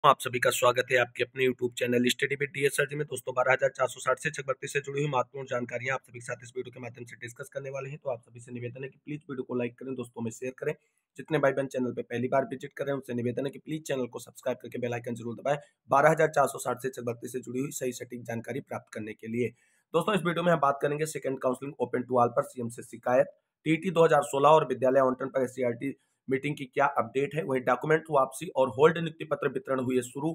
आप सभी का स्वागत है आपके अपने YouTube channel study with DS sir ji में। दोस्तों 12,460 से शिक्षक भर्ती से जुड़ी हुई महत्वपूर्ण जानकारियां आप सभी के साथ इस वीडियो के माध्यम से डिस्कस करने वाले हैं। तो आप सभी से निवेदन है कि प्लीज वीडियो को लाइक करें, दोस्तों में शेयर करें। जितने भाई बहन चैनल पे पहली बार विजिट करें उनसे निवेदन है कि प्लीज चैनल को सब्सक्राइब करके बेल आइकन जरूर दबाएं 12,460 से शिक्षक भर्ती से जुड़ी हुई सही सटीक जानकारी प्राप्त करने के लिए। दोस्तों इस वीडियो में हम बात करेंगे second counselling open to all पर सीएम से शिकायत, टीटी 2016 और विद्यालय आवंटन पर एससीईआरटी मीटिंग की क्या अपडेट है, वही डॉक्यूमेंट वापसी और होल्ड नियुक्ति पत्र वितरण हुए शुरू,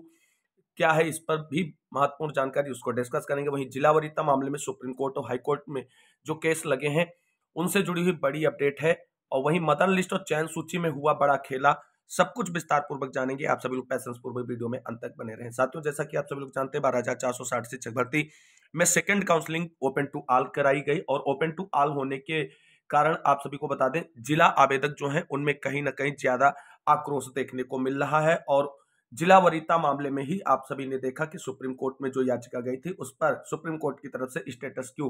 क्या है इस पर भी महत्वपूर्ण जानकारी उसको डिस्कस करेंगे। वहीं जिला वरीयता मामले में सुप्रीम कोर्ट और हाई कोर्ट में जो केस लगे हैं उनसे जुड़ी हुई बड़ी अपडेट है। और वहीं मदन लिस्ट और चयन सूची में हुआ बड़ा खेला, सब कुछ विस्तार पूर्वक जानेंगे। आप सभी लोग पैसेंस पूर्वक वीडियो में अंत तक बने रहें। साथियों जैसा कि आप सभी लोग जानते हैं 12,460 शिक्षक भर्ती में second counselling open to all कराई गई और ओपन टू ऑल होने के कारण आप सभी को बता दें जिला आवेदक जो हैं उनमें कहीं ना कहीं ज्यादा आक्रोश देखने को मिल रहा है। और जिला वरीयता मामले में ही आप सभी ने देखा कि सुप्रीम कोर्ट में जो याचिका गई थी उस पर सुप्रीम कोर्ट की तरफ से स्टेटस क्यू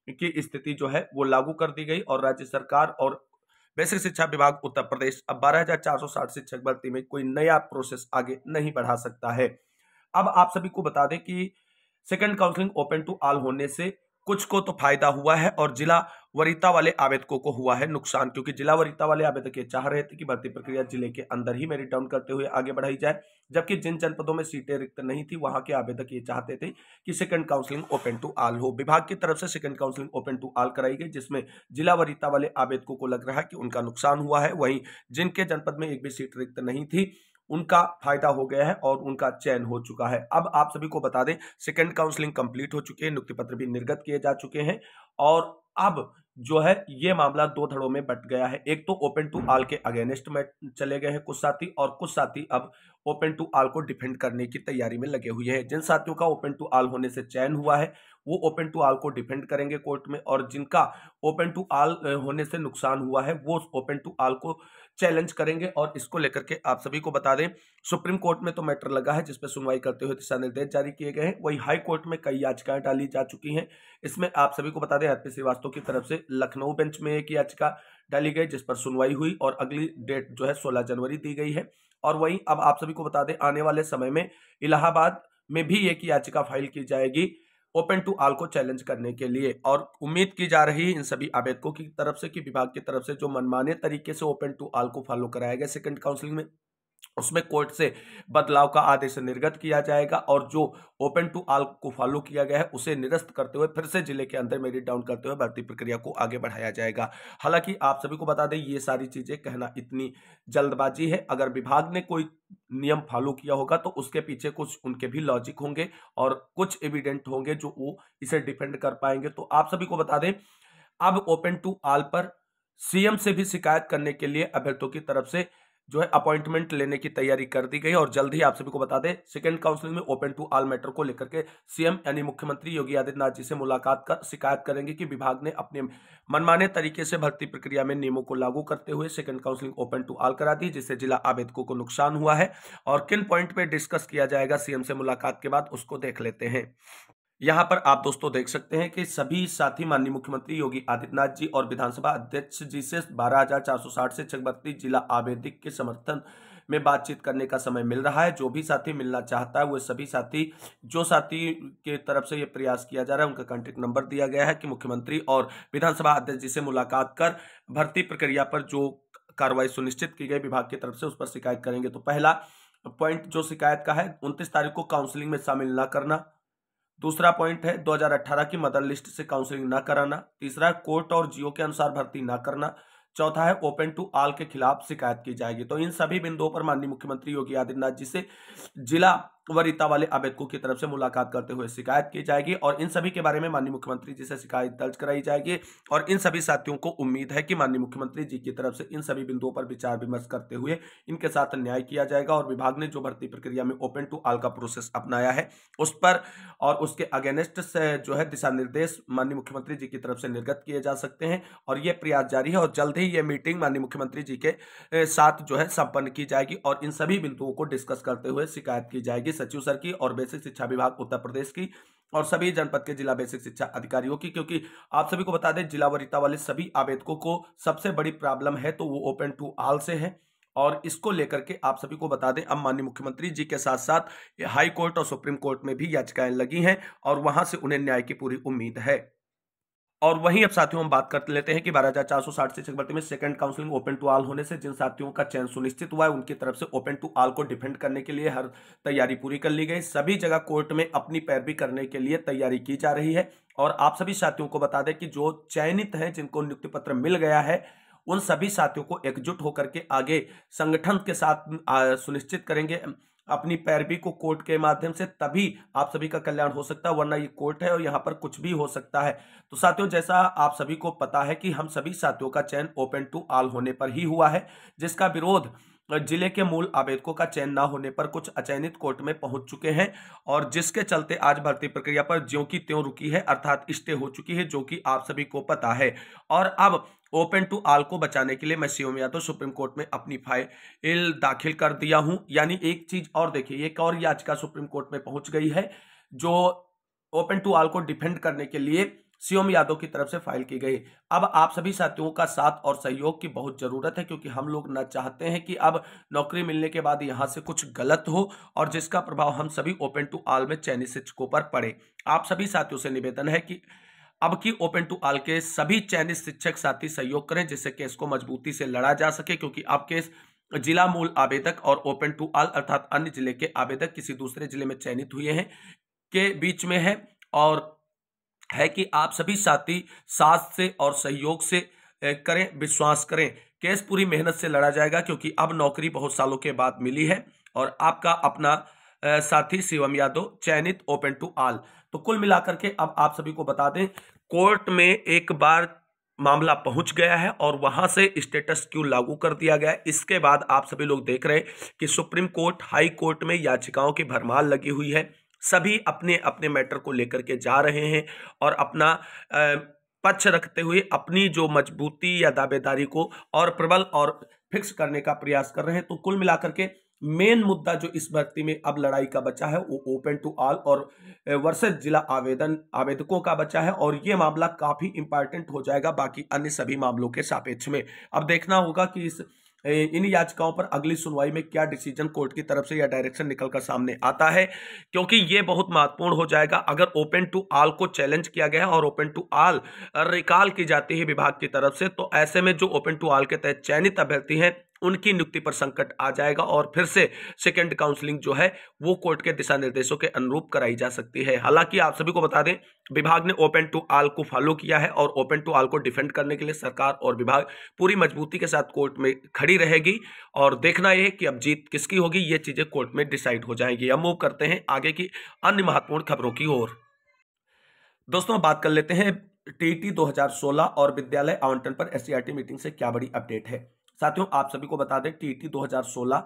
की स्थिति जो है वो लागू कर दी गई और राज्य सरकार और बेसिक शिक्षा विभाग उत्तर प्रदेश अब 12,460 शिक्षक भर्ती में कोई नया प्रोसेस आगे नहीं बढ़ा सकता है। अब आप सभी को बता दें कि second counselling open to all होने से कुछ को तो फायदा हुआ है और जिला वरीयता वाले आवेदकों को हुआ है नुकसान, क्योंकि जिला वरीयता वाले आवेदक ये चाह रहे थे कि भर्ती प्रक्रिया जिले के अंदर ही मेरिट डाउन करते हुए आगे बढ़ाई जाए, जबकि जिन जनपदों में सीटें रिक्त नहीं थी वहां के आवेदक ये चाहते थे कि second counselling open to all हो। विभाग की तरफ से second counselling open to all कराई गई जिसमें जिला वरीयता वाले आवेदकों को लग रहा है कि उनका नुकसान हुआ है। वहीं जिनके जनपद में एक भी सीट रिक्त नहीं थी उनका फायदा हो गया है और उनका चयन हो चुका है। अब आप सभी को बता दें सेकंड काउंसलिंग कंप्लीट हो चुकी है, नियुक्ति पत्र भी निर्गत किए जा चुके हैं और अब जो है ये मामला दो धड़ों में बट गया है। एक तो ओपन टू ऑल के अगेंस्ट में चले गए हैं कुछ साथी और कुछ साथी अब ओपन टू ऑल को डिफेंड करने की तैयारी में लगे हुए हैं। जिन साथियों का ओपन टू ऑल होने से चयन हुआ है वो ओपन टू ऑल को डिफेंड करेंगे कोर्ट में और जिनका ओपन टू ऑल होने से नुकसान हुआ है वो ओपन टू ऑल को चैलेंज करेंगे। और इसको लेकर के आप सभी को बता दें सुप्रीम कोर्ट में तो मैटर लगा है जिसपे सुनवाई करते हुए दिशा निर्देश जारी किए गए हैं, वही हाई कोर्ट में कई याचिकाएं डाली जा चुकी हैं। इसमें आप सभी को बता दें आरपी श्रीवास्तव की तरफ से लखनऊ बेंच में एक याचिका डाली गई जिस पर सुनवाई हुई और अगली डेट जो है 16 जनवरी दी गई है। और वहीं अब आप सभी को बता दें आने वाले समय में इलाहाबाद में भी एक याचिका फाइल की जाएगी ओपन टू ऑल को चैलेंज करने के लिए। और उम्मीद की जा रही है इन सभी आवेदकों की तरफ से कि विभाग की तरफ से जो मनमाने तरीके से ओपन टू ऑल को फॉलो कराया गया सेकंड काउंसलिंग में उसमें कोर्ट से बदलाव का आदेश निर्गत किया जाएगा और जो ओपन टू ऑल को फॉलो किया गया है उसे निरस्त करते हुए फिर से जिले के अंदर मेरिट डाउन करते हुए भर्ती प्रक्रिया को आगे बढ़ाया जाएगा। हालांकि आप सभी को बता दें ये सारी चीजें कहना इतनी जल्दबाजी है, अगर विभाग ने कोई नियम फॉलो किया होगा तो उसके पीछे कुछ उनके भी लॉजिक होंगे और कुछ एविडेंट होंगे जो वो इसे डिफेंड कर पाएंगे। तो आप सभी को बता दें अब ओपन टू ऑल पर सीएम से भी शिकायत करने के लिए अभ्यर्थियों की तरफ से जो है अपॉइंटमेंट लेने की तैयारी कर दी गई और जल्द ही आप सभी को बता दें सेकंड काउंसलिंग में ओपन टू ऑल मैटर को लेकर के सीएम यानी मुख्यमंत्री योगी आदित्यनाथ जी से मुलाकात कर शिकायत करेंगे कि विभाग ने अपने मनमाने तरीके से भर्ती प्रक्रिया में नियमों को लागू करते हुए second counselling open to all करा दी जिससे जिला आवेदकों को नुकसान हुआ है और किन पॉइंट पे डिस्कस किया जाएगा सीएम से मुलाकात के बाद उसको देख लेते हैं। यहाँ पर आप दोस्तों देख सकते हैं कि सभी साथी माननीय मुख्यमंत्री योगी आदित्यनाथ जी और विधानसभा अध्यक्ष जी से 12,460 शिक्षक भर्ती जिला आवेदक के समर्थन में बातचीत करने का समय मिल रहा है। जो भी साथी मिलना चाहता है वो सभी साथी जो साथी के तरफ से ये प्रयास किया जा रहा है उनका कॉन्टेक्ट नंबर दिया गया है कि मुख्यमंत्री और विधानसभा अध्यक्ष जी से मुलाकात कर भर्ती प्रक्रिया पर जो कार्रवाई सुनिश्चित की गई विभाग की तरफ से उस पर शिकायत करेंगे। तो पहला पॉइंट जो शिकायत का है 29 तारीख को काउंसलिंग में शामिल न करना, दूसरा पॉइंट है 2018 की मदर लिस्ट से काउंसलिंग न कराना, तीसरा है कोर्ट और जियो के अनुसार भर्ती न करना, चौथा है ओपन टू ऑल के खिलाफ शिकायत की जाएगी। तो इन सभी बिंदुओं पर माननीय मुख्यमंत्री योगी आदित्यनाथ जी से जिला वरीयता वाले आवेदकों की तरफ से मुलाकात करते हुए शिकायत की जाएगी और इन सभी के बारे में माननीय मुख्यमंत्री जी से शिकायत दर्ज कराई जाएगी। और इन सभी साथियों को उम्मीद है कि माननीय मुख्यमंत्री जी की तरफ से इन सभी बिंदुओं पर विचार विमर्श करते हुए इनके साथ न्याय किया जाएगा और विभाग ने जो भर्ती प्रक्रिया में ओपन टू ऑल का प्रोसेस अपनाया है उस पर और उसके अगेंस्ट से जो है दिशा निर्देश माननीय मुख्यमंत्री जी की तरफ से निर्गत किए जा सकते हैं। और ये प्रयास जारी है और जल्द ही ये मीटिंग माननीय मुख्यमंत्री जी के साथ जो है संपन्न की जाएगी और इन सभी बिंदुओं को डिस्कस करते हुए शिकायत की जाएगी सचिव सर की और बेसिक शिक्षा विभाग उत्तर प्रदेश की और सभी जनपद के जिला बेसिक शिक्षा अधिकारियों की, क्योंकि आप सभी को बता दें जिला वरीयता वाले सभी आवेदकों को सबसे बड़ी प्रॉब्लम है तो वो ओपन टू ऑल से है और इसको लेकर के आप सभी को बता दें, अब माननीय मुख्यमंत्री जी के साथ साथ हाई कोर्ट और सुप्रीम कोर्ट में भी याचिकाएं लगी हैं और वहां से उन्हें न्याय की पूरी उम्मीद है। और वहीं अब साथियों हम बात कर लेते हैं कि 12,460 शिक्षक भर्ती में second counselling open to all होने से जिन साथियों का चयन सुनिश्चित हुआ है उनकी तरफ से ओपन टू ऑल को डिफेंड करने के लिए हर तैयारी पूरी कर ली गई। सभी जगह कोर्ट में अपनी पैरवी करने के लिए तैयारी की जा रही है। और आप सभी साथियों को बता दें कि जो चयनित हैं, जिनको नियुक्ति पत्र मिल गया है, उन सभी साथियों को एकजुट होकर के आगे संगठन के साथ सुनिश्चित करेंगे अपनी पैरवी को कोर्ट के माध्यम से, तभी आप सभी का कल्याण हो सकता है, वरना ये कोर्ट है और यहाँ पर कुछ भी हो सकता है। तो साथियों, जैसा आप सभी को पता है कि हम सभी साथियों का चयन ओपन टू ऑल होने पर ही हुआ है, जिसका विरोध जिले के मूल आवेदकों का चयन ना होने पर कुछ अचयनित कोर्ट में पहुंच चुके हैं और जिसके चलते आज भर्ती प्रक्रिया पर ज्यों की त्यों रुकी है, अर्थात स्टे हो चुकी है, जो कि आप सभी को पता है। और अब ओपन टू ऑल को बचाने के लिए मैं शिवम यादव सुप्रीम कोर्ट में अपनी फाइल दाखिल कर दिया हूं। यानी एक चीज और देखिए, एक और याचिका सुप्रीम कोर्ट में पहुंच गई है जो ओपन टू ऑल को डिफेंड करने के लिए शिवम यादव की तरफ से फाइल की गई। अब आप सभी साथियों का साथ और सहयोग की बहुत जरूरत है, क्योंकि हम लोग न चाहते हैं कि अब नौकरी मिलने के बाद यहां से कुछ गलत हो और जिसका प्रभाव हम सभी ओपन टू ऑल में चयनित शिक्षकों पर पड़े। आप सभी साथियों से निवेदन है कि अब की ओपन टू ऑल के सभी चयनित शिक्षक साथी सहयोग करें, जिससे केस को मजबूती से लड़ा जा सके, क्योंकि अब केस जिला मूल आवेदक और ओपन टू ऑल अर्थात अन्य जिले के आवेदक किसी दूसरे जिले में चयनित हुए हैं के बीच में है। और है कि आप सभी साथी साथ से और सहयोग से करें, विश्वास करें, केस पूरी मेहनत से लड़ा जाएगा, क्योंकि अब नौकरी बहुत सालों के बाद मिली है और आपका अपना साथी शिवम यादव चयनित ओपन टू ऑल। तो कुल मिलाकर के अब आप सभी को बता दें, कोर्ट में एक बार मामला पहुंच गया है और वहां से स्टेटस क्यू लागू कर दिया गया है। इसके बाद आप सभी लोग देख रहे हैं कि सुप्रीम कोर्ट, हाई कोर्ट में याचिकाओं की भरमार लगी हुई है। सभी अपने अपने मैटर को लेकर के जा रहे हैं और अपना पक्ष रखते हुए अपनी जो मजबूती या दावेदारी को और प्रबल और फिक्स करने का प्रयास कर रहे हैं। तो कुल मिलाकर के मेन मुद्दा जो इस भर्ती में अब लड़ाई का बचा है वो ओपन टू ऑल और वर्सेस जिला आवेदकों का बचा है और ये मामला काफी इंपॉर्टेंट हो जाएगा बाकी अन्य सभी मामलों के सापेक्ष में। अब देखना होगा कि इन याचिकाओं पर अगली सुनवाई में क्या डिसीजन कोर्ट की तरफ से या डायरेक्शन निकलकर सामने आता है, क्योंकि ये बहुत महत्वपूर्ण हो जाएगा। अगर ओपन टू ऑल को चैलेंज किया गया है और ओपन टू ऑल रिकॉल की जाती है विभाग की तरफ से, तो ऐसे में जो ओपन टू ऑल के तहत चयनित अभ्यर्थी हैं उनकी नियुक्ति पर संकट आ जाएगा और फिर से सेकंड काउंसलिंग जो है वो कोर्ट के दिशा निर्देशों के अनुरूप कराई जा सकती है। हालांकि आप सभी को बता दें, विभाग ने ओपन टू ऑल को फॉलो किया है और ओपन टू ऑल को डिफेंड करने के लिए सरकार और विभाग पूरी मजबूती के साथ कोर्ट में खड़ी रहेगी और देखना यह कि अब जीत किसकी होगी, ये चीजें कोर्ट में डिसाइड हो जाएंगी। अब मूव करते हैं आगे की अन्य महत्वपूर्ण खबरों की ओर। दोस्तों बात कर लेते हैं टीईटी 2016 और विद्यालय आवंटन पर एससीईआरटी मीटिंग से क्या बड़ी अपडेट है। साथियों आप सभी को बता दें, टीईटी 2016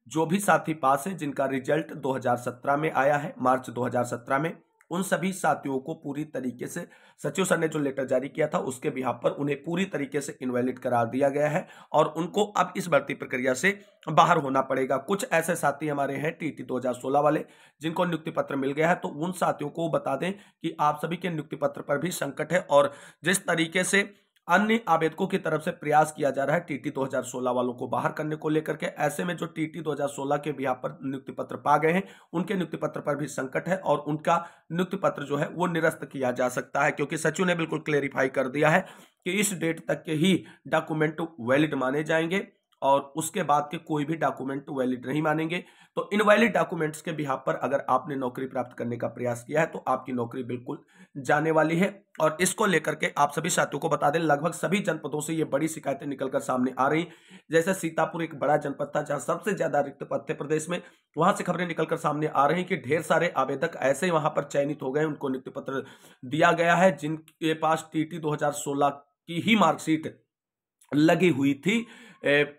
जो भी साथी पास हैं जिनका रिजल्ट 2017 में आया है, मार्च 2017 में, उन सभी साथियों को पूरी तरीके से सचिव सर ने जो लेटर जारी किया था उसके बिहाफ पर उन्हें पूरी तरीके से इनवैलिड करार दिया गया है और उनको अब इस भर्ती प्रक्रिया से बाहर होना पड़ेगा। कुछ ऐसे साथी हमारे हैं टीईटी 2016 वाले जिनको नियुक्ति पत्र मिल गया है, तो उन साथियों को बता दें कि आप सभी के नियुक्ति पत्र पर भी संकट है और जिस तरीके से अन्य आवेदकों की तरफ से प्रयास किया जा रहा है टीटी 2016 वालों को बाहर करने को लेकर के, ऐसे में जो टीटी 2016 के बिहाफ पर नियुक्ति पत्र पा गए हैं उनके नियुक्ति पत्र पर भी संकट है और उनका नियुक्ति पत्र जो है वो निरस्त किया जा सकता है, क्योंकि सचिव ने बिल्कुल क्लेरिफाई कर दिया है कि इस डेट तक के ही डॉक्यूमेंट वैलिड माने जाएंगे और उसके बाद के कोई भी डॉक्यूमेंट वैलिड नहीं मानेंगे। तो इनवैलिड डॉक्यूमेंट्स के बिहाफ पर अगर आपने नौकरी प्राप्त करने का प्रयास किया है तो आपकी नौकरी बिल्कुल जाने वाली है। और इसको लेकर के आप सभी साथियों को बता दें, लगभग सभी जनपदों से ये बड़ी शिकायतें निकलकर सामने आ रही। जैसे सीतापुर एक बड़ा जनपद था जहां सबसे ज्यादा रिक्त पद थे प्रदेश में, वहां से खबरें निकलकर सामने आ रही कि ढेर सारे आवेदक ऐसे ही वहां पर चयनित हो गए, उनको नियुक्ति पत्र दिया गया है जिनके पास टीटी 2016 की ही मार्कशीट लगी हुई थी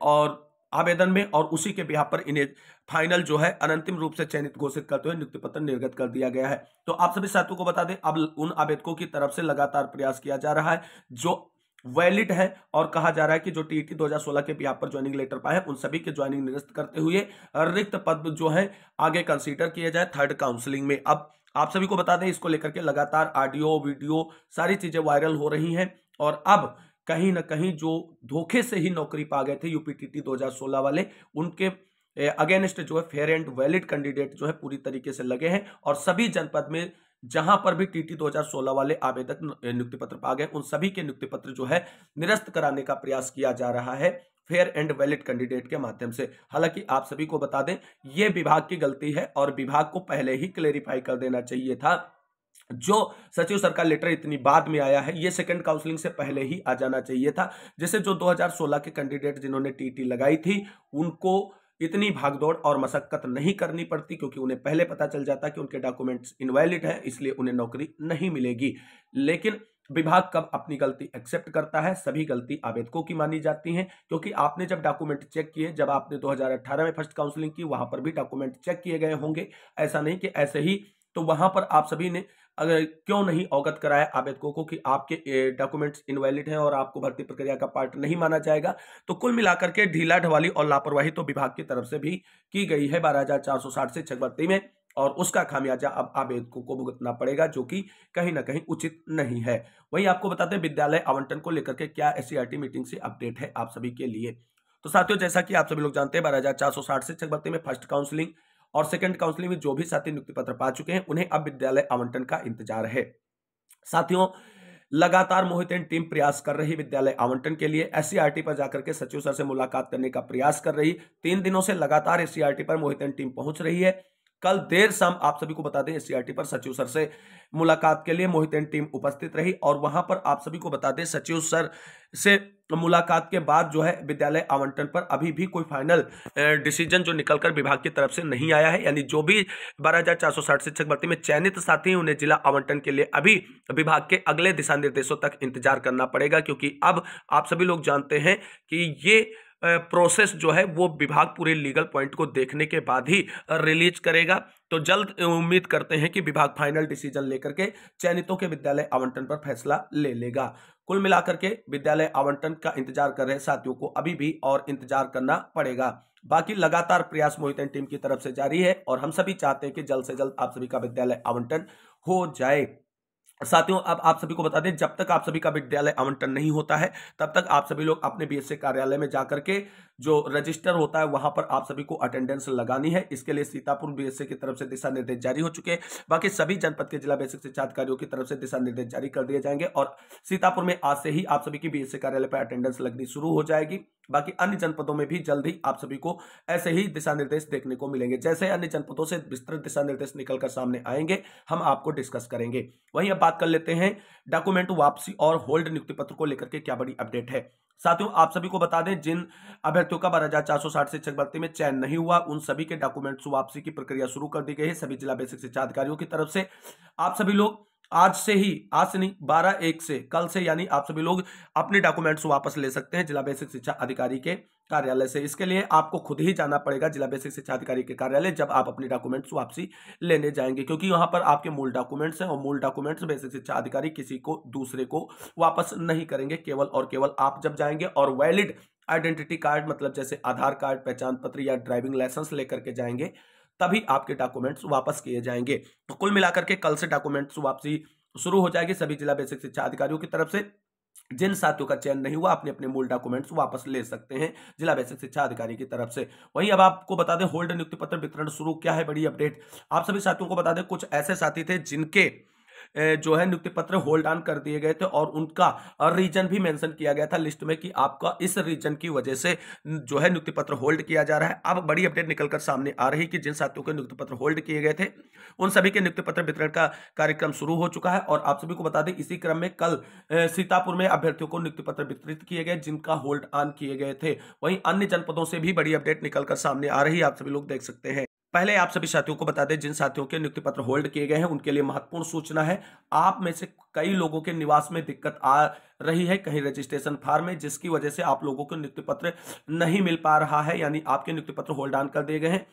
और आवेदन में, और उसी के बिहाफ पर इन्हें फाइनल जो है अनंतिम रूप से चयनित घोषित करते हुए नियुक्ति पत्र निर्गत कर दिया गया है। तो आप सभी साथियों को बता दें, अब उन आवेदकों की तरफ से लगातार प्रयास किया जा रहा है जो वैलिड है और कहा जा रहा है कि जो टीटी 2016 के बिहाफ पर ज्वाइनिंग लेटर पाए उन सभी के ज्वाइनिंग निरस्त करते हुए रिक्त पद जो है आगे कंसीडर किए जाए थर्ड काउंसलिंग में। अब आप सभी को बता दें, इसको लेकर के लगातार ऑडियो वीडियो सारी चीजें वायरल हो रही हैं और अब कहीं ना कहीं जो धोखे से ही नौकरी पा गए थे यूपीटीटी 2016 वाले, उनके अगेंस्ट जो है फेयर एंड वैलिड कैंडिडेट जो है पूरी तरीके से लगे हैं, और सभी जनपद में जहां पर भी टीटी 2016 वाले आवेदक नियुक्ति पत्र पा गए, उन सभी के नियुक्ति पत्र जो है निरस्त कराने का प्रयास किया जा रहा है फेयर एंड वैलिड कैंडिडेट के माध्यम से। हालांकि आप सभी को बता दें, यह विभाग की गलती है और विभाग को पहले ही क्लेरिफाई कर देना चाहिए था। जो सचिव सर का लेटर इतनी बाद में आया है, ये सेकंड काउंसलिंग से पहले ही आ जाना चाहिए था, जैसे जो 2016 के कैंडिडेट जिन्होंने टीटी लगाई थी उनको इतनी भागदौड़ और मशक्कत नहीं करनी पड़ती, क्योंकि उन्हें पहले पता चल जाता कि उनके डॉक्यूमेंट्स इनवैलिड हैं, इसलिए उन्हें नौकरी नहीं मिलेगी। लेकिन विभाग कब अपनी गलती एक्सेप्ट करता है? सभी गलती आवेदकों की मानी जाती हैं, क्योंकि आपने जब डॉक्यूमेंट चेक किए, जब आपने 2018 में फर्स्ट काउंसलिंग की, वहां पर भी डॉक्यूमेंट चेक किए गए होंगे, ऐसा नहीं कि ऐसे ही। तो वहां पर आप सभी ने अगर क्यों नहीं अवगत कराया आवेदकों को कि आपके डॉक्यूमेंट्स इनवैलिड हैं और आपको भर्ती प्रक्रिया का पार्ट नहीं माना जाएगा? तो कुल मिलाकर के ढीला ढवाली और लापरवाही तो विभाग की तरफ से भी की गई है 12,460 शिक्षक भर्ती में, और उसका खामियाजा अब आवेदकों को भुगतना पड़ेगा, जो कि कहीं ना कहीं उचित नहीं है। वहीं आपको बताते हैं विद्यालय आवंटन को लेकर के क्या एससीईआरटी मीटिंग से अपडेट है आप सभी के लिए। तो साथियों, जैसा कि आप सभी लोग जानते हैं, 12,460 शिक्षक भर्ती में फर्स्ट काउंसलिंग और सेकंड काउंसलिंग में जो भी साथी नियुक्ति पत्र पा चुके हैं, उन्हें अब विद्यालय आवंटन का इंतजार है। साथियों, लगातार मोहितन टीम प्रयास कर रही विद्यालय आवंटन के लिए, एससीईआरटी पर जाकर के सचिव सर से मुलाकात करने का प्रयास कर रही। 3 दिनों से लगातार एससीईआरटी पर मोहितन टीम पहुंच रही है। कल देर शाम आप सभी को बता दें, एससीईआरटी पर सचिव सर से मुलाकात के लिए मोहितन टीम उपस्थित रही, और वहां पर आप सभी को बता दें, सचिव सर से मुलाकात के बाद जो है विद्यालय आवंटन पर अभी भी कोई फाइनल डिसीजन जो निकलकर विभाग की तरफ से नहीं आया है। यानी जो भी 12,460 शिक्षक भर्ती में चयनित साथी हैं, उन्हें जिला आवंटन के लिए अभी विभाग के अगले दिशा निर्देशों तक इंतजार करना पड़ेगा, क्योंकि अब आप सभी लोग जानते हैं कि ये प्रोसेस जो है वो विभाग पूरे लीगल पॉइंट को देखने के बाद ही रिलीज करेगा। तो जल्द उम्मीद करते हैं कि विभाग फाइनल डिसीजन लेकर के चयनितों के विद्यालय आवंटन पर फैसला ले लेगा। कुल मिलाकर के विद्यालय आवंटन का इंतजार कर रहे साथियों को अभी भी और इंतजार करना पड़ेगा। बाकी लगातार प्रयास मोहितन टीम की तरफ से जारी है, और हम सभी चाहते हैं कि जल्द से जल्द आप सभी का विद्यालय आवंटन हो जाए। साथियों, अब आप सभी को बता दें, जब तक आप सभी का विद्यालय आवंटन नहीं होता है, तब तक आप सभी लोग अपने बीएससी कार्यालय में जाकर के जो रजिस्टर होता है वहां पर आप सभी को अटेंडेंस लगानी है। इसके लिए सीतापुर बीएससी की तरफ से दिशा निर्देश जारी हो चुके हैं। बाकी सभी जनपद के जिला बेसिक शिक्षा अधिकारियों की तरफ से दिशा निर्देश जारी कर दिए जाएंगे, और सीतापुर में आज से ही आप सभी की बीएससी कार्यालय पर अटेंडेंस लगनी शुरू हो जाएगी। बाकी अन्य जनपदों में भी जल्द ही आप सभी को ऐसे ही दिशा निर्देश देखने को मिलेंगे। जैसे अन्य जनपदों से विस्तृत दिशा निर्देश निकलकर सामने आएंगे, हम आपको डिस्कस करेंगे। वहीं अब बात कर लेते हैं डॉक्यूमेंट वापसी और होल्ड नियुक्ति पत्र को लेकर के क्या बड़ी अपडेट है। साथियों, आप सभी को बता दें, जिन अभ्यर्थियों का 12,460 शिक्षक भर्ती में चयन नहीं हुआ, उन सभी के डॉक्यूमेंट्स वापसी की प्रक्रिया शुरू कर दी गई है सभी जिला बेसिक शिक्षा अधिकारियों की तरफ से। आप सभी लोग आज से नहीं 12/1 से, कल से, यानी आप सभी लोग अपने डॉक्यूमेंट्स वापस ले सकते हैं जिला बेसिक शिक्षा अधिकारी के कार्यालय से। इसके लिए आपको खुद ही जाना पड़ेगा जिला बेसिक शिक्षा अधिकारी के कार्यालय, जब आप अपने डॉक्यूमेंट्स वापसी लेने जाएंगे, क्योंकि वहां पर आपके मूल डॉक्यूमेंट्स हैं, और मूल डॉक्यूमेंट्स बेसिक शिक्षा अधिकारी किसी को दूसरे को वापस नहीं करेंगे। केवल और केवल आप जब जाएंगे और वैलिड आइडेंटिटी कार्ड, मतलब जैसे आधार कार्ड, पहचान पत्र या ड्राइविंग लाइसेंस लेकर के जाएंगे, तभी आपके डॉक्यूमेंट्स वापस किए जाएंगे। तो कुल मिलाकर के कल से डॉक्यूमेंट्स वापसी शुरू हो जाएगी सभी जिला बेसिक शिक्षा अधिकारियों की तरफ से। जिन साथियों का चयन नहीं हुआ, अपने अपने मूल डॉक्यूमेंट्स वापस ले सकते हैं जिला बेसिक शिक्षा अधिकारी की तरफ से। वहीं अब आपको बता दें, होल्ड नियुक्ति पत्र वितरण शुरू, क्या है बड़ी अपडेट। आप सभी साथियों को बता दें, कुछ ऐसे साथी थे जिनके जो है नियुक्ति पत्र होल्ड ऑन कर दिए गए थे, और उनका रीजन भी मेंशन किया गया था लिस्ट में कि आपका इस रीजन की वजह से जो है नियुक्ति पत्र होल्ड किया जा रहा है। अब बड़ी अपडेट निकलकर सामने आ रही कि जिन साथियों के नियुक्ति पत्र होल्ड किए गए थे, उन सभी के नियुक्ति पत्र वितरण का कार्यक्रम शुरू हो चुका है। और आप सभी को बता दें, इसी क्रम में कल सीतापुर में अभ्यर्थियों को नियुक्ति पत्र वितरित किए गए जिनका होल्ड ऑन किए गए थे। वहीं अन्य जनपदों से भी बड़ी अपडेट निकलकर सामने आ रही है, आप सभी लोग देख सकते हैं। पहले आप सभी साथियों को बता दें, जिन साथियों के नियुक्ति पत्र होल्ड किए गए हैं, उनके लिए महत्वपूर्ण सूचना है। आप में से कई लोगों के निवास में दिक्कत आ रही है, कहीं रजिस्ट्रेशन फॉर्म में, जिसकी वजह से आप लोगों को नियुक्ति पत्र नहीं मिल पा रहा है, यानी आपके नियुक्ति पत्र होल्ड ऑन कर दिए गए हैं।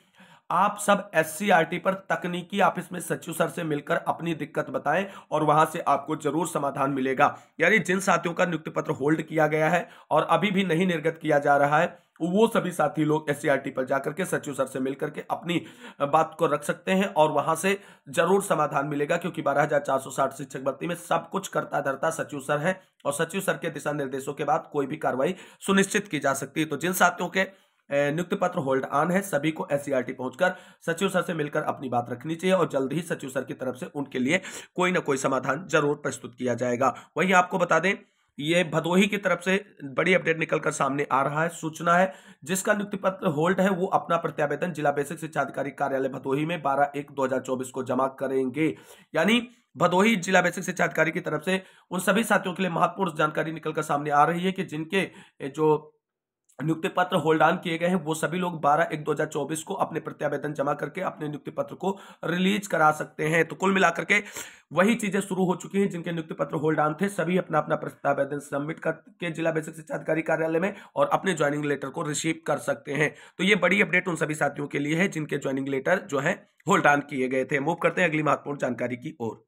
आप सब एससीईआरटी पर तकनीकी ऑफिस में सचिव सर से मिलकर अपनी दिक्कत बताएं, और वहां से आपको जरूर समाधान मिलेगा। यानी जिन साथियों का नियुक्ति पत्र होल्ड किया गया है और अभी भी नहीं निर्गत किया जा रहा है, वो सभी साथी लोग SCRT पर जाकर के सचिव सर से मिलकर के अपनी बात को रख सकते हैं और वहां से जरूर समाधान मिलेगा, क्योंकि 12,460 शिक्षक भर्ती में सब कुछ करता धरता सचिव सर है और सचिव सर के दिशा निर्देशों के बाद कोई भी कार्रवाई सुनिश्चित की जा सकती है। तो जिन साथियों के नियुक्ति पत्र होल्ड ऑन है, सभी को SCRT पहुंचकर सचिव सर से मिलकर अपनी बात रखनी चाहिए और जल्द ही सचिव सर की तरफ से उनके लिए कोई ना कोई समाधान जरूर प्रस्तुत किया जाएगा। वहीं आपको बता दें, ये भदोही की तरफ से बड़ी अपडेट निकलकर सामने आ रहा है। सूचना है जिसका नियुक्ति पत्र होल्ड है वो अपना प्रत्यावेदन जिला बेसिक शिक्षा अधिकारी कार्यालय भदोही में 12/1/2024 को जमा करेंगे। यानी भदोही जिला बेसिक शिक्षा अधिकारी की तरफ से उन सभी साथियों के लिए महत्वपूर्ण जानकारी निकलकर सामने आ रही है कि जिनके जो नियुक्ति पत्र होल्ड ऑन किए गए हैं वो सभी लोग 12/1/2024 को अपने प्रत्यावेदन जमा करके अपने नियुक्ति पत्र को रिलीज करा सकते हैं। तो कुल मिलाकर के वही चीजें शुरू हो चुकी हैं। जिनके नियुक्ति पत्र होल्ड ऑन थे सभी अपना अपना प्रत्यावेदन सबमिट करके जिला बेसिक शिक्षा अधिकारी कार्यालय में और अपने ज्वाइनिंग लेटर को रिसीव कर सकते हैं। तो ये बड़ी अपडेट उन सभी साथियों के लिए है जिनके ज्वाइनिंग लेटर जो है होल्ड ऑन किए गए थे। मूव करते हैं अगली महत्वपूर्ण जानकारी की ओर।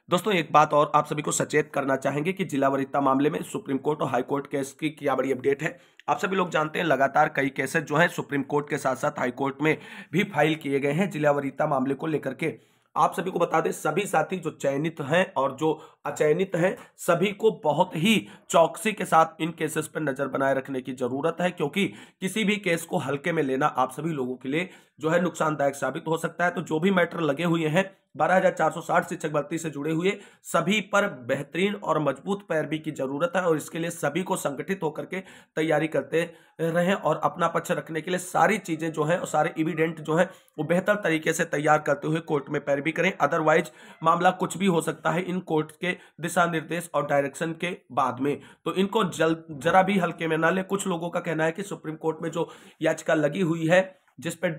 दोस्तों एक बात और आप सभी को सचेत करना चाहेंगे कि जिला वरीयता मामले में सुप्रीम कोर्ट और हाई कोर्ट केस की क्या बड़ी अपडेट है। आप सभी लोग जानते हैं लगातार कई केसेस जो हैं सुप्रीम कोर्ट के साथ साथ हाई कोर्ट में भी फाइल किए गए हैं जिला वरीयता मामले को लेकर के। आप सभी को बता दें, सभी साथी जो चयनित हैं और जो अचयनित हैं सभी को बहुत ही चौकसी के साथ इन केसेस पर नजर बनाए रखने की जरूरत है, क्योंकि किसी भी केस को हल्के में लेना आप सभी लोगों के लिए जो है नुकसानदायक साबित हो सकता है। तो जो भी मैटर लगे हुए हैं 12,460 शिक्षक भर्ती से जुड़े हुए सभी पर बेहतरीन और मजबूत पैरवी की जरूरत है और इसके लिए सभी को संगठित होकर के तैयारी करते रहें और अपना पक्ष रखने के लिए सारी चीजें जो हैं और सारे एविडेंट जो हैं वो बेहतर तरीके से तैयार करते हुए कोर्ट में पैरवी करें। अदरवाइज मामला कुछ भी हो सकता है इन कोर्ट के दिशा निर्देश और डायरेक्शन के बाद में। तो इनको जरा भी हल्के में ना ले। कुछ लोगों का कहना है कि सुप्रीम कोर्ट में जो याचिका लगी हुई है जिस पे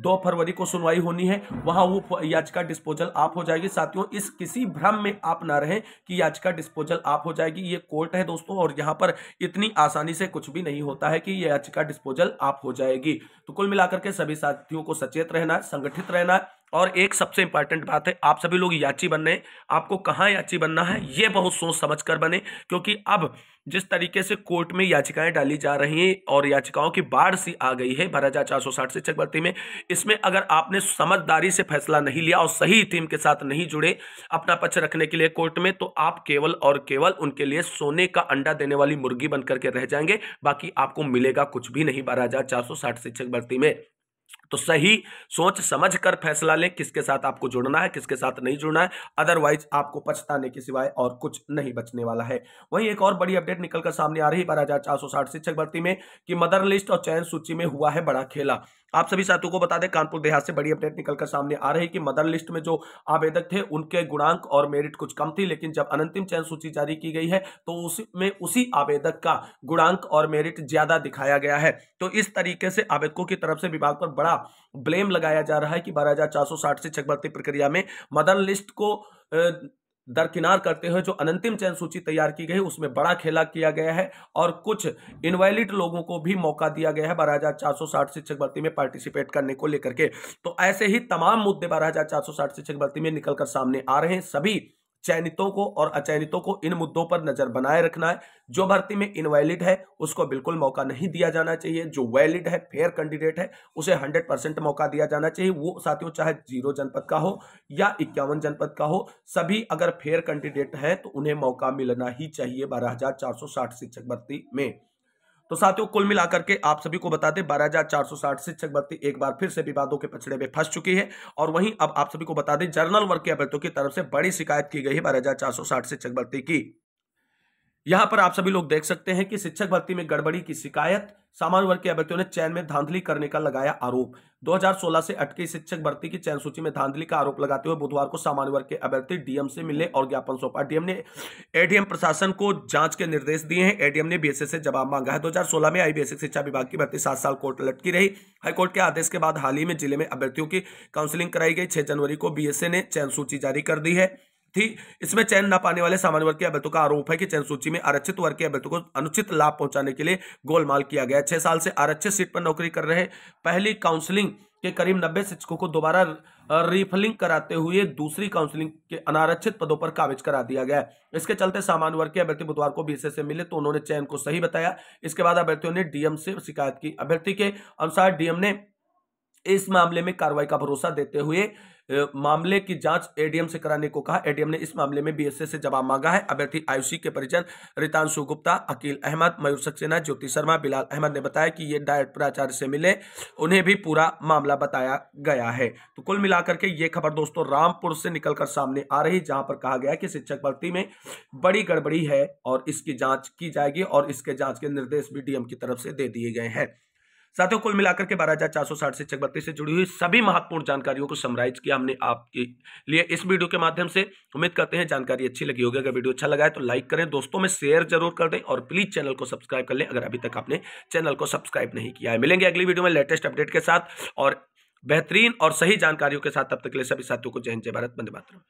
2 फरवरी को सुनवाई होनी है वहां वो याचिका डिस्पोजल आप हो जाएगी। साथियों इस किसी भ्रम में आप ना रहें कि याचिका डिस्पोजल आप हो जाएगी। ये कोर्ट है दोस्तों और यहां पर इतनी आसानी से कुछ भी नहीं होता है कि ये याचिका डिस्पोजल आप हो जाएगी। तो कुल मिलाकर के सभी साथियों को सचेत रहना है, संगठित रहना है। और एक सबसे इंपॉर्टेंट बात है, आप सभी लोग याची बनने हैं, आपको कहां याची बनना है ये बहुत सोच समझ कर बने, क्योंकि अब जिस तरीके से कोर्ट में याचिकाएं डाली जा रही हैं और याचिकाओं की बाढ़ सी आ गई है 12,460 शिक्षक भर्ती में, इसमें अगर आपने समझदारी से फैसला नहीं लिया और सही टीम के साथ नहीं जुड़े अपना पक्ष रखने के लिए कोर्ट में, तो आप केवल और केवल उनके लिए सोने का अंडा देने वाली मुर्गी बनकर के रह जाएंगे। बाकी आपको मिलेगा कुछ भी नहीं 12,460 शिक्षक भर्ती में। तो सही सोच समझ कर फैसला लें किसके साथ आपको जुड़ना है किसके साथ नहीं जुड़ना है, अदरवाइज आपको पछताने के सिवाय और कुछ नहीं बचने वाला है। वहीं एक और बड़ी अपडेट निकलकर सामने आ रही है 12,460 शिक्षक भर्ती में कि मदर लिस्ट और चयन सूची में हुआ है बड़ा खेला। आप सभी साथियों को बता दें, कानपुर देहात से बड़ी अपडेट निकलकर सामने आ रही है कि मदर लिस्ट में जो आवेदक थे उनके गुणांक और मेरिट कुछ कम थी, लेकिन जब अंतिम चयन सूची जारी की गई है तो उसमें उसी आवेदक का गुणांक और मेरिट ज्यादा दिखाया गया है। तो इस तरीके से आवेदकों की तरफ से विभाग पर बड़ा ब्लेम लगाया जा रहा है कि 12,460 शिक्षक भर्ती प्रक्रिया में मदर लिस्ट को दरकिनार करते हुए जो अंतिम चयन सूची तैयार की गई उसमें बड़ा खेला किया गया है और कुछ इनवैलिड लोगों को भी मौका दिया गया है 12,460 शिक्षक भर्ती में पार्टिसिपेट करने को लेकर के। तो ऐसे ही तमाम मुद्दे 12,460 शिक्षक भर्ती में निकलकर सामने आ रहे हैं। सभी चयनितों को और अचयनितों को इन मुद्दों पर नजर बनाए रखना है। जो भर्ती में इनवैलिड है उसको बिल्कुल मौका नहीं दिया जाना चाहिए, जो वैलिड है फेयर कैंडिडेट है उसे 100% मौका दिया जाना चाहिए। वो साथियों चाहे 0 जनपद का हो या 51 जनपद का हो, सभी अगर फेयर कैंडिडेट है तो उन्हें मौका मिलना ही चाहिए 12,460 शिक्षक भर्ती में। तो साथियों कुल मिलाकर के आप सभी को बता दें 12,460 शिक्षक भर्ती एक बार फिर से विवादों के पछड़े में फंस चुकी है। और वहीं अब आप सभी को बता दें जनरल वर्ग के अभ्यर्थियों की तरफ से बड़ी शिकायत की गई है 12,460 शिक्षक भर्ती की। यहां पर आप सभी लोग देख सकते हैं कि शिक्षक भर्ती में गड़बड़ी की शिकायत, सामान्य वर्ग के अभ्यर्थियों ने चयन में धांधली करने का लगाया आरोप। 2016 से अटकी शिक्षक भर्ती की चयन सूची में धांधली का आरोप लगाते हुए बुधवार को सामान्य वर्ग के अभ्यर्थी डीएम से मिले और ज्ञापन सौंपा। डीएम ने एडीएम प्रशासन को जांच के निर्देश दिए हैं। एडीएम ने बीएसए से जवाब मांगा है। 2016 में आई बेसिक शिक्षा विभाग की भर्ती 7 साल कोर्ट लटकी रही। हाईकोर्ट के आदेश के बाद हाल ही में जिले में अभ्यर्थियों की काउंसलिंग कराई गई। 6 जनवरी को बीएसए ने चयन सूची जारी कर दी है। थी। इसमें चयन न पाने वाले सामान्य वर्ग के अभ्यर्थियों का आरोप है कि चयन सूची में आरक्षित वर्ग के अभ्यर्थियों को अनुचित लाभ पहुंचाने के लिए गोलमाल किया गया। 6 साल से आरक्षित सीट पर नौकरी कर रहे पहली काउंसलिंग के करीब 90 शिक्षकों को दोबारा रीफिलिंग कराते हुए दूसरी काउंसलिंग के अनारक्षित पदों पर काबिज करा दिया गया। इसके चलते सामान्य वर्ग के अभ्यर्थी बुधवार को बीएसए से मिले तो उन्होंने चयन को सही बताया। इसके बाद अभ्यर्थियों ने डीएम से शिकायत की। अभ्यर्थी के अनुसार डीएम ने इस मामले में कार्रवाई का भरोसा देते हुए मामले की जांच एडीएम से कराने को कहा। एडीएम ने इस मामले में बीएसए से जवाब मांगा है। अभ्यर्थी आयुषी के परिजन रितांशु गुप्ता, अकील अहमद, मयूर सक्सेना, ज्योति शर्मा, बिलाल अहमद ने बताया कि ये डायरेक्ट प्राचार्य से मिले, उन्हें भी पूरा मामला बताया गया है। तो कुल मिलाकर के ये खबर दोस्तों रामपुर से निकलकर सामने आ रही, जहां पर कहा गया कि शिक्षक भर्ती में बड़ी गड़बड़ी है और इसकी जांच की जाएगी और इसके जांच के निर्देश भी डीएम की तरफ से दे दिए गए हैं। साथियों कुल मिलाकर के 12,460 शिक्षक भर्ती से जुड़ी हुई सभी महत्वपूर्ण जानकारियों को समराइज किया हमने आपके लिए इस वीडियो के माध्यम से। उम्मीद करते हैं जानकारी अच्छी लगी होगी। अगर वीडियो अच्छा लगा है तो लाइक करें, दोस्तों में शेयर जरूर कर दें और प्लीज चैनल को सब्सक्राइब कर लें अगर अभी तक आपने चैनल को सब्सक्राइब नहीं किया है। मिलेंगे अगली वीडियो में लेटेस्ट अपडेट के साथ और बेहतरीन और सही जानकारियों के साथ। तब तक के लिए सभी साथियों को जय हिंद, जय भारत, वंदे मातरम।